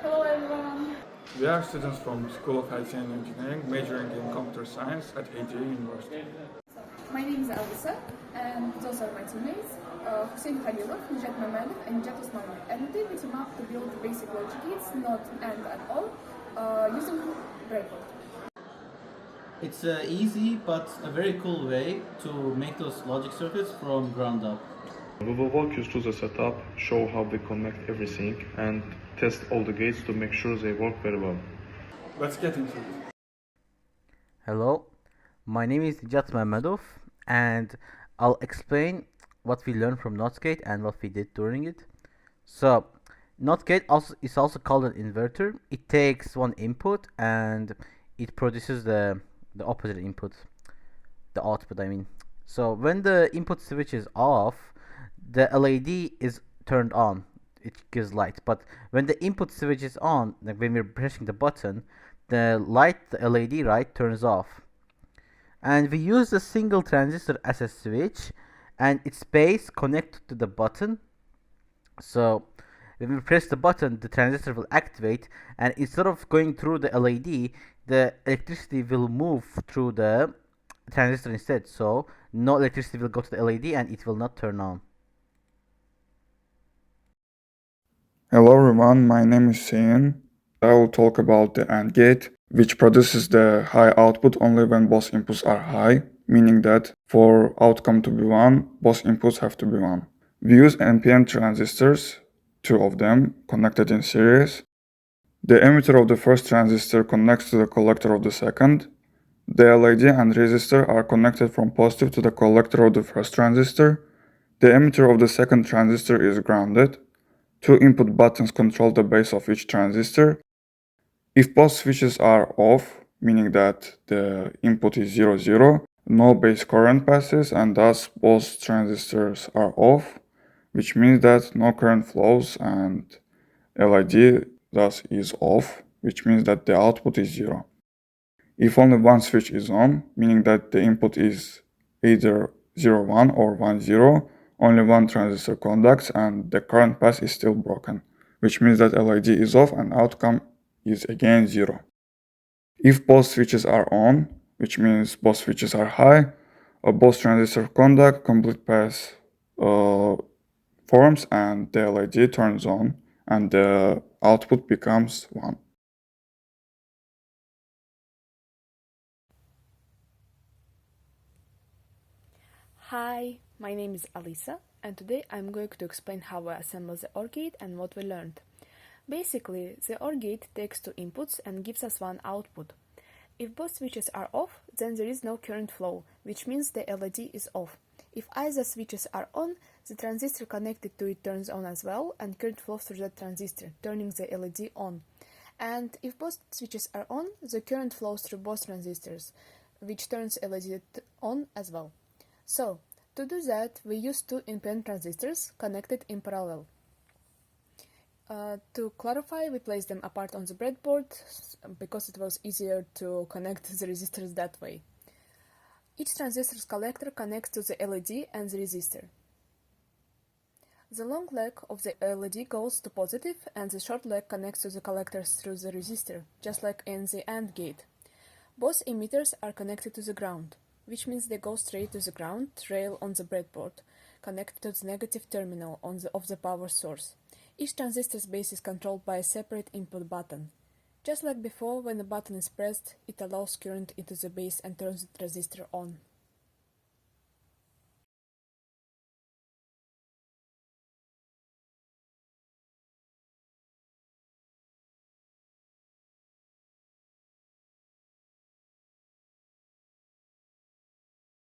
Hello everyone. We are students from School of IT and Engineering, majoring in computer science at AGA University. My name is Alisa, and those are my teammates, Hussein Khalilov, Nijat Mamadov, and Nijat Osmanov. And today we team up to build basic logic gates, not AND at all, using breadboard. It's easy but a very cool way to make those logic circuits from ground up. We will walk you through the setup, show how we connect everything, and test all the gates to make sure they work very well. Let's get into it. Hello, my name is Nijat Mamadov, and I'll explain what we learned from NotGate and what we did during it. So, NotGate is also called an inverter. It takes one input and it produces the opposite input, the output. I mean, so when the input switch is off, the LED is turned on. It gives light. But when the input switch is on, like when we're pressing the button, the LED light turns off. And we use a single transistor as a switch, and its base connected to the button. So when we press the button, the transistor will activate, and instead of going through the LED, the electricity will move through the transistor instead. So no electricity will go to the LED and it will not turn on. Hello everyone, my name is Sein. I will talk about the AND gate, which produces the high output only when both inputs are high, meaning that for outcome to be 1, both inputs have to be 1. We use NPN transistors, 2 of them, connected in series. The emitter of the first transistor connects to the collector of the second. The LED and resistor are connected from positive to the collector of the first transistor. The emitter of the second transistor is grounded. 2 input buttons control the base of each transistor. If both switches are off, meaning that the input is 0, 0, no base current passes and thus both transistors are off, which means that no current flows and LED thus is off, which means that the output is 0. If only one switch is on, meaning that the input is either 0, 1 or 1, 0, only one transistor conducts and the current path is still broken, which means that LED is off and outcome is again 0. If both switches are on, which means both switches are high, both transistors conduct, complete path forms and the LED turns on and the output becomes 1. Hi, my name is Alisa, and today I'm going to explain how we assemble the OR gate and what we learned. Basically, the OR gate takes 2 inputs and gives us 1 output. If both switches are off, then there is no current flow, which means the LED is off. If either switches are on, the transistor connected to it turns on as well, and current flows through that transistor, turning the LED on. And if both switches are on, the current flows through both transistors, which turns LED on as well. So, to do that, we use 2 NPN transistors connected in parallel. To clarify, we placed them apart on the breadboard because it was easier to connect the resistors that way. Each transistor's collector connects to the LED and the resistor. The long leg of the LED goes to positive and the short leg connects to the collectors through the resistor, just like in the AND gate. Both emitters are connected to the ground, which means they go straight to the ground rail on the breadboard, connected to the negative terminal of the power source. Each transistor's base is controlled by a separate input button. Just like before, when the button is pressed, it allows current into the base and turns the transistor on.